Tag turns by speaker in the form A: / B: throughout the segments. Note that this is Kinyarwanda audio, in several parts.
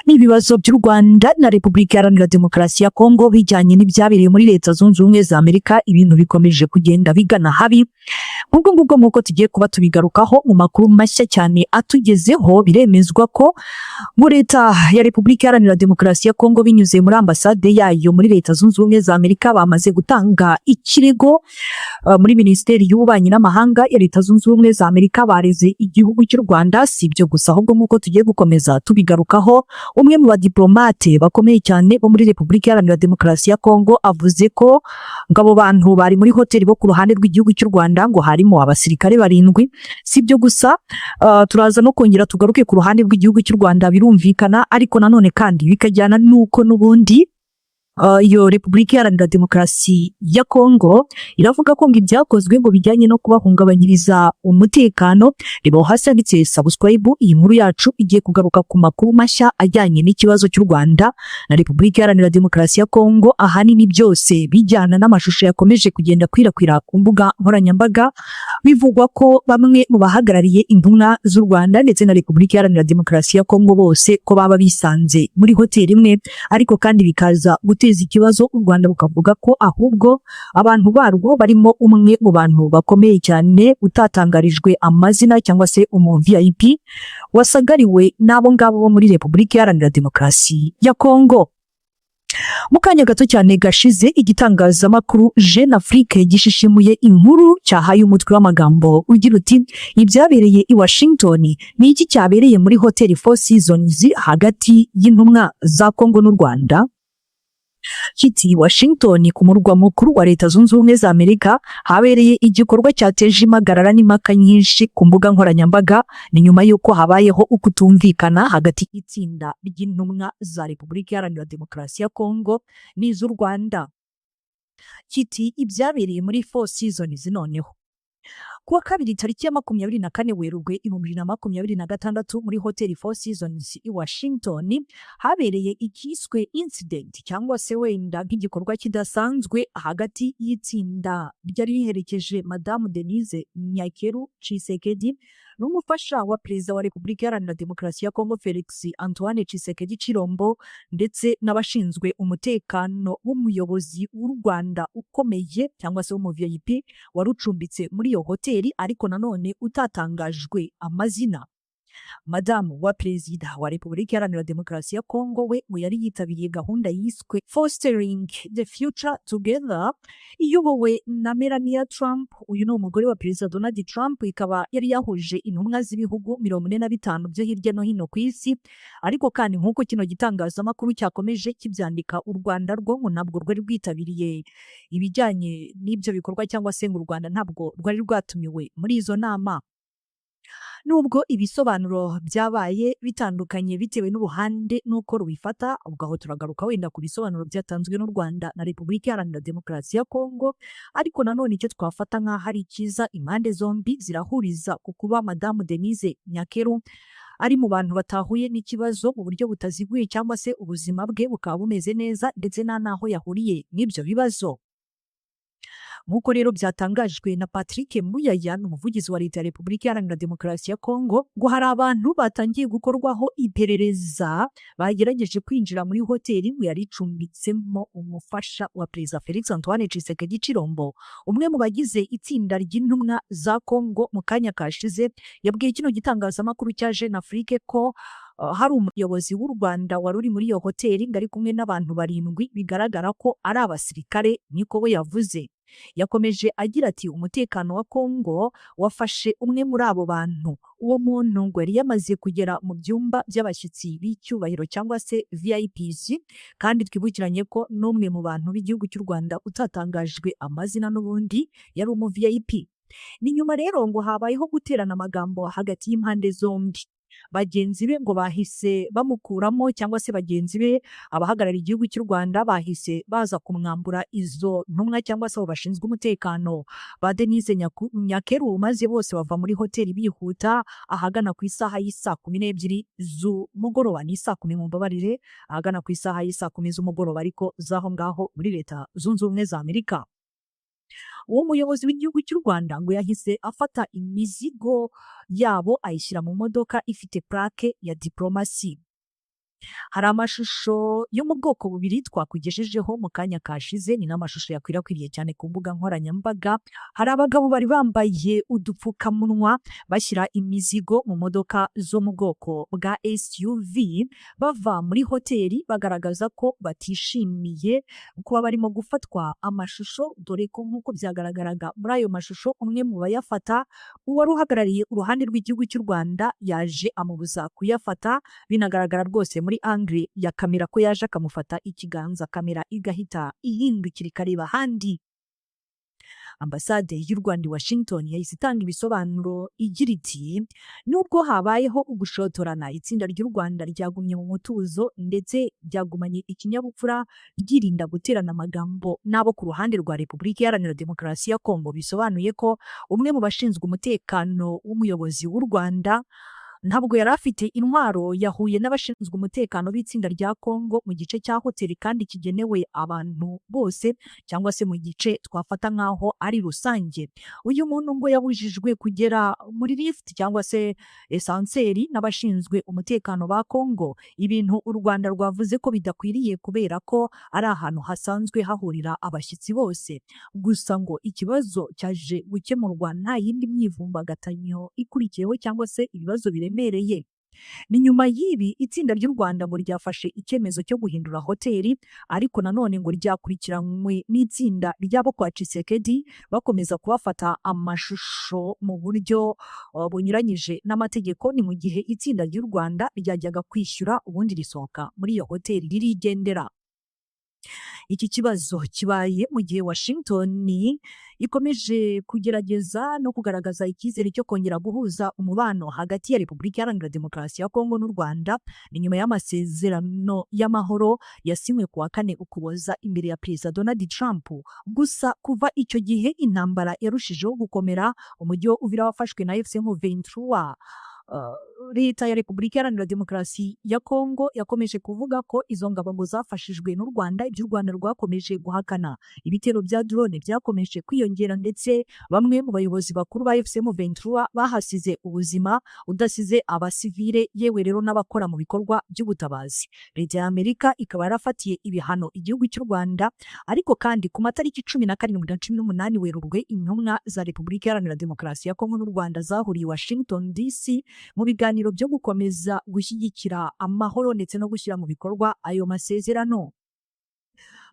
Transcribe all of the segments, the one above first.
A: n'ibibazo by'u Rwanda na Repubulika Iharanira Demokarasi ya Kongo bijyanye n'ibyabereye muri Leta Zunze Ubumwe za Amerika, ibintu bikomeje kugenda bigana habi. Nk'uko tugiye kuba tubigarukaho mu makuru mashya cyane atugezeho, biremezwa ko mu Leta ya Repubulika Iharanira Demokarasi ya Kongo binyuze muri ambasade yayo muri Leta Zunze Ubumwe za Amerika bamaze gutanga ikirego muri Minisiteri y'Ububanyi n'Amahanga ya Leta Zunze Ubumwe za Amerika. Bareze igihugu cy'u Rwanda. Si ibyo gusa, ahubwo nk'uko tugiye gukomeza tubigarukaho, umwe mu badiplomate bakomeye cyane bo muri Repubulika Iharanira Demokarasi ya Kongo avuze ko ngabo bantu bari muri hoteli bo ku ruhande rw'igihugu cy'u Rwanda ngo harimo abasirikare 7. Si ibyo gusa, turaza no kongera tugaruke ku ruhande rw'igihugu cy'u Rwanda, birumvikana, ariko nanone kandi bikajyana nuko n'ubundi iyo Repubulika Iharanira Demokarasi ya Kongo iravuga ko ngo ibyakozwe ngo bijyanye no kubahungabanyiriza umutekano. Reba hasi handitse subscribe. Iyi nkuru yacu igiye kugaruka ku makuru mashya ajyanye n'ikibazo cy'u Rwanda na Repubulika Iharanira Demokarasi ya Kongo, ahanini byose bijyana n'amashusho yakomeje kugenda kwirakwira ku mbuga nkoranyambaga, bivugwa ko bamwe mu bahagarariye intumwa z'u Rwanda ndetse na Repubulika Iharanira Demokarasi ya Kongo bose ko baba bisanze muri hoteli imwe, ariko kandi bikaza guteza ikibazo. U Rwanda bukavuga ko ahubwo abantu barwo barimo umwe mu bantu bakomeye cyane utatangarijwe amazina cyangwa se umu VIP wasagariwe n'abo ngabo bo muri Repubulika Iharanira Demokarasi ya Kongo. Mu kanya gato cyane gashize, igitangazamakuru Jeune Afrique gishishimuye inkuru cyahaye umutwe w'amagambo ugira uti ibyabereye i Washington ni iki cyabereye muri Hotel Four Seasons hagati y'intumwa za Kongo n'u Rwanda. Kiti Washington, ku murwa mukuru wa Leta Zunze Ubumwe za Amerika, habereye igikorwa cyateje impagarara n'impaka nyinshi ku mbuga nkoranyambaga. Ni nyuma y'uko habayeho ukutumvikana hagati y'itsinda ry'intumwa za Repubulika Iharanira Demokarasi ya Kongo n'iz'u Rwanda. Kiti ibyabereye muri Four Seasons noneho kuwa kabiri tariki ya 24 Werurwe 2026 muri Hotel Four Seasons i Washington habereye ikiswe incident cyangwa se wenda nk'igikorwa kidasanzwe hagati y'itsinda ryari riherekeje Madame Denise Nyakeru Tshisekedi n'umufasha wa Perezida wa Repubulika Iharanira Demokarasi ya Kongo Felix Antoine Tshisekedi Chilombo, ndetse n'abashinzwe umutekano w'umuyobozi w'u Rwanda ukomeye cyangwa se w'umu VIP warucumbitse muri iyo hoteli, ariko nanone utatangajwe amazina. Madamu wa Perezida wa Repubulika Iharanira Demokarasi ya Kongo we ngo yari yitabiriye gahunda yiswe Fostering the Future Together iyobowe na Melania Trump. Uyu ni umugore wa Perezida Donald Trump, ikaba yari yahuje intumwa z'ibihugu 45 byo hirya no hino ku isi. Ariko kandi nk'uko kino gitangazamakuru cyakomeje kibyandika, u Rwanda rwo ngo ntabwo rwari rwitabiriye ibijyanye n'ibyo bikorwa, cyangwa se ngo u Rwanda ntabwo rwari rwatumiwe muri izo nama. Nubwo ibisobanuro byabaye bitandukanye bitewe n'uruhande n'uko rubifata, ubwo aho turagaruka wenda ku bisobanuro byatanzwe n'u Rwanda na Repubulika Iharanira Demokarasi ya Kongo, ariko nanone icyo twafata nk'aho ari cyiza, impande zombi zirahuriza ku kuba Madame Denise Nyakeru ari mu bantu batahuye n'ikibazo mu buryo butaziguye, cyangwa se ubuzima bwe bukaba bumeze neza ndetse nta naho yahuriye n'ibyo bibazo. Nk'uko rero byatangajwe na Patrick Muyaya, umuvugizi wa Leta ya Repubulika Iharanira Demokarasi ya Kongo, ngo hari abantu batangiye gukorwaho iperereza bagerageje kwinjira muri hoteli ngo yari icumbitsemo umufasha wa Perezida Felix Antoine Tshisekedi Chilombo. Umwe mu bagize itsinda ry'intumwa za Kongo mu kanya kashize yabwiye kino gitangazamakuru cya Jeune Afrique ko hari umuyobozi w'u Rwanda wari uri muri iyo hoteli ngo ari kumwe n'abantu 7 bigaragara ko ari abasirikare, niko we yavuze. Yakomeje agira ati umutekano wa Kongo wafashe umwe muri abo bantu. Uwo muntu ngo yari yamaze kugera mu byumba by'abashyitsi b'icyubahiro cyangwa se VIPs, kandi twibukiranye ko n'umwe mu bantu b'igihugu cy'u Rwanda utatangajwe amazina n'ubundi yari umu VIP. Ni nyuma rero ngo habayeho guterana amagambo hagati y'impande zombi. Bagenzi be ngo bahise bamukuramo, cyangwa se bagenzi be abahagarariye igihugu cy'u Rwanda bahise baza kumwambura izo ntumwa cyangwa se abo bashinzwe umutekano ba Denise Nyakeru, maze bose bava muri hoteli bihuta ahagana ku isaha y'isa 12 z'umugoroba. Ni saa 10 mumbabarire, ahagana ku isaha y'isa 10 z'umugoroba ariko zaho ngaho muri Leta Zunze Ubumwe za Amerika. uwo muyobozi w'igihugu cy'u Rwanda ngo yahise afata imizigo yabo ayishyira mu modoka ifite plaque ya diplomasi. Hari amashusho yo mu bwoko bubiri twakugejejeho mu kanya kashize, ni n'amashusho yakwirakwiriye cyane ku mbuga nkoranyambaga. Hari abagabo bari bambaye udupfukamunwa bashyira imizigo mu modoka zo mu bwoko bwa SUV bava muri hoteli, bagaragaza ko batishimiye kuba barimo gufatwa amashusho, dore ko nk'uko byagaragaraga muri ayo mashusho umwe mu bayafata, uwari uhagarariye uruhande rw'igihugu cy'u Rwanda yaje amubuza kuyafata. Binagaragara rwose muri angle ya kamera ko yaje akamufata ikiganza, kamera igahita ihindukira ikareba ahandi. Ambasade y'u Rwanda i Washington yahise itanga ibisobanuro igira iti nubwo habayeho ugushotorana, itsinda ry'u Rwanda ryagumye mu mutuzo ndetse ryagumanye ikinyabupfura, ryirinda guterana amagambo n'abo ku ruhande rwa Repubulika Iharanira Demokarasi ya Kongo. Bisobanuye ko umwe mu bashinzwe umutekano w'umuyobozi w'u Rwanda ntabwo yari afite intwaro, yahuye n'abashinzwe umutekano b'itsinda rya Kongo mu gice cya hoteli kandi kigenewe abantu bose, cyangwa se mu gice twafata nk'aho ari rusange. Uyu muntu ngo yabujijwe kugera muri lift cyangwa se esanseri n'abashinzwe umutekano ba Kongo, ibintu u Rwanda rwavuze ko bidakwiriye kubera ko ari ahantu hasanzwe hahurira abashyitsi bose. Gusa ngo ikibazo cyaje gukemurwa nta yindi myivumbagatanyo ikurikiyeho cyangwa se ibibazo biremereye. Ni nyuma y'ibi itsinda ry'u Rwanda ngo ryafashe icyemezo cyo guhindura hoteli, ariko nanone ngo ryakurikiranywe n'itsinda ry'abo kwa Tshisekedi bakomeza kubafata amashusho mu buryo bunyuranyije n'amategeko. Ni mu gihe itsinda ry'u Rwanda ryajyaga kwishyura ubundi risohoka muri iyo hoteli ririgendera. Iki kibazo kibaye mu gihe Washington ikomeje kugerageza no kugaragaza icyizere cyo kongera guhuza umubano hagati ya Repubulika Iharanira Demokarasi ya Kongo n'u Rwanda. Ni nyuma y'amasezerano y'amahoro yasinywe ku wa 4 Ukuboza imbere ya Perezida Donald Trump. Gusa kuva icyo gihe intambara yarushijeho gukomera. Umujyi wa Uvira wafashwe na M23. Leta ya Repubulika Iharanira Demokarasi ya Kongo yakomeje kuvuga ko izo ngabo zafashijwe n'u Rwanda, ibyo u Rwanda rwakomeje guhakana. Ibitero bya drone byakomeje kwiyongera ndetse bamwe mu bayobozi bakuru ba M23 bahasize ubuzima, udasize abasivile yewe rero n'abakora mu bikorwa by'ubutabazi. Leta ya Amerika ikaba yarafatiye ibihano igihugu cy'u Rwanda, ariko kandi ku matariki 17 na 18 Werurwe intumwa za Repubulika Iharanira Demokarasi ya Kongo n'u Rwanda zahuriye Washington DC mu biganiro byo gukomeza gushyigikira amahoro ndetse no gushyira mu bikorwa ayo masezerano.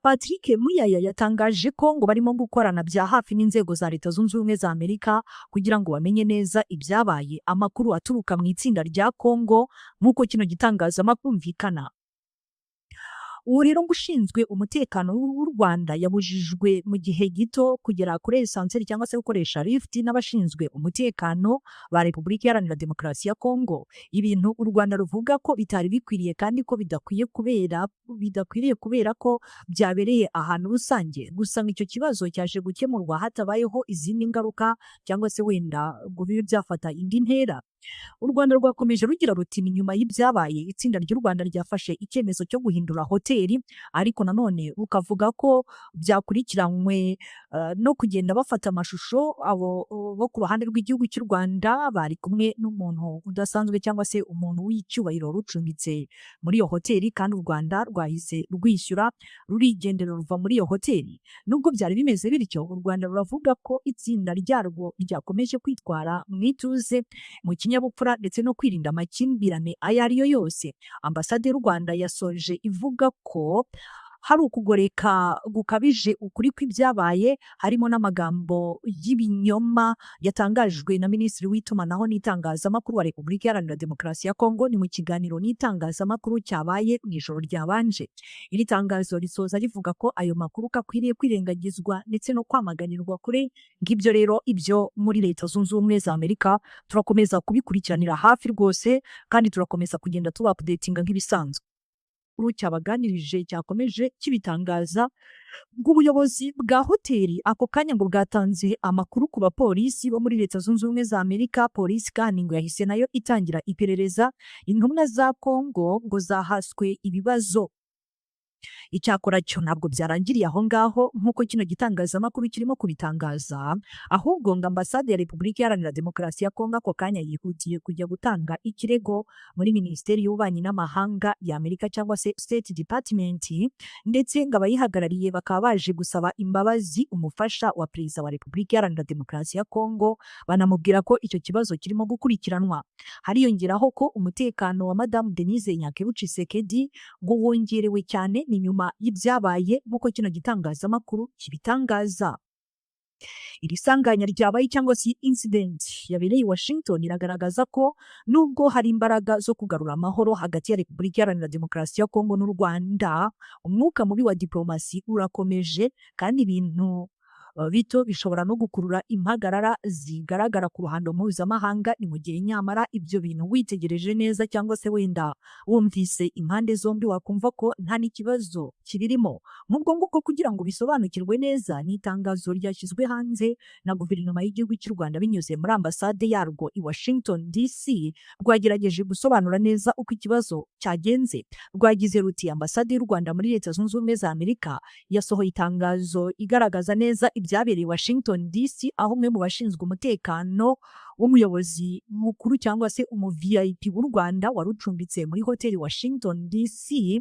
A: Patrick Muyaya yatangaje ko ngo barimo gukorana bya hafi n'inzego za Leta Zunze Ubumwe za Amerika kugira ngo bamenye neza ibyabaye. Amakuru aturuka mu itsinda rya Kongo nk'uko kino gitangazamakuru mvikana. Uwo rero ngo ushinzwe umutekano w'u Rwanda yabujijwe mu gihe gito kugera kuri esanseri cyangwa se gukoresha lift n'abashinzwe umutekano ba Repubulika Iharanira Demokarasi ya Kongo. Ibintu u Rwanda ruvuga ko bitari bikwiriye kandi ko bidakwiriye kubera ko byabereye ahantu rusange. Gusa icyo kibazo cyaje gukemurwa hatabayeho izindi ngaruka cyangwa se wenda ngo bibe byafata indi ntera. U Rwanda rwakomeje rugira ruti ni nyuma y'ibyabaye itsinda ry'u Rwanda ryafashe icyemezo cyo guhindura hoteli, ariko nanone rukavuga ko byakurikiranywe no kugenda bafata amashusho abo bo ku ruhande rw'igihugu cy'u Rwanda bari kumwe n'umuntu udasanzwe cyangwa se umuntu w'icyubahiro rucumbitse muri iyo hoteli, kandi u Rwanda rwahise rwishyura rurigendera ruva muri iyo hoteli. Nubwo byari bimeze bityo, u Rwanda ruravuga ko itsinda ryarwo ryakomeje kwitwara mu ituze, mu kinyabupfura ndetse no kwirinda amakimbirane ayo ari yo yose. Ambasade y'u Rwanda yasoje ivuga ko hari ukugoreka gukabije ukuri kw'ibyabaye, harimo n'amagambo y'ibinyoma yatangajwe na Minisitiri w'itumanaho n'itangazamakuru wa Repubulika Iharanira Demokarasi ya Kongo. Ni mu kiganiro n'itangazamakuru cyabaye mu ijoro ryabanje. Iri tangazo risoza rivuga ko ayo makuru akwiriye kwirengagizwa ndetse no kwamaganirwa kure. Ngibyo rero ibyo muri Leta Zunze Ubumwe za Amerika turakomeza kubikurikiranira hafi rwose, kandi turakomeza kugenda tuba updatinga nk'ibisanzwe. Cyabaganirije cyakomeje kibitangaza ngo ubuyobozi bwa hoteli ako kanya ngo bwatanze amakuru ku bapolisi bo muri Leta Zunze Ubumwe za Amerika. Polisi kandi ngo yahise nayo itangira iperereza. Intumwa za Kongo ngo zahaswe ibibazo Icyakora cyo ntabwo byarangiriye aho ngaho nk'uko kino gitangazamakuru kirimo kubitangaza, ahubwo ngo ambasade ya Repubulika Iharanira Demokarasi ya Kongo ako kanya yihutiye kujya gutanga ikirego muri Minisiteri y'Ububanyi n'Amahanga ya Amerika cyangwa se State Department, ndetse ngo abayihagarariye bakaba baje gusaba imbabazi umufasha wa Perezida wa Repubulika Iharanira Demokarasi ya Kongo, banamubwira ko icyo kibazo kirimo gukurikiranwa. Hariyongeraho ko umutekano wa Madamu Denise Nyakebu Tshisekedi ngo wongerewe cyane ni nyuma y'ibyabaye nk'uko kino gitangazamakuru kibitangaza. Iri sanganya ryabaye cyangwa se incident yabereye i Washington iragaragaza ko nubwo hari imbaraga zo kugarura amahoro hagati ya Repubulika Iharanira Demokarasi ya Kongo n'u Rwanda, umwuka mubi wa diplomasi urakomeje kandi ibintu bito bishobora no gukurura impagarara zigaragara ku ruhando mpuzamahanga. Ni mu gihe nyamara ibyo bintu witegereje neza cyangwa se wenda wumvise impande zombi wakumva ko nta n'ikibazo kibirimo. Nk'ubwo nguko kugira ngo bisobanukirwe neza, ni itangazo ryashyizwe hanze na guverinoma y'igihugu cy'u Rwanda binyuze muri ambasade yarwo i Washington DC, rwagerageje gusobanura neza uko ikibazo cyagenze. Rwagize ruti ambasade y'u Rwanda muri Leta Zunze Ubumwe za Amerika yasohoye itangazo igaragaza neza ibyabereye Washington DC, aho umwe mu bashinzwe umutekano w'umuyobozi mukuru cyangwa se umu-VIP w'u Rwanda wari ucumbitse muri hoteli Washington DC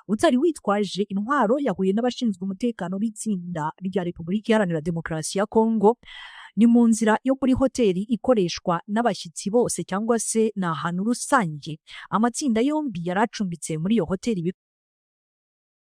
A: utari witwaje intwaro yahuye n'abashinzwe umutekano b'itsinda rya Repubulika Iharanira Demokarasi ya Kongo. Ni mu nzira yo kuri hoteli ikoreshwa n'abashyitsi bose cyangwa se ni ahantu rusange. Amatsinda yombi yari acumbitse muri iyo hoteli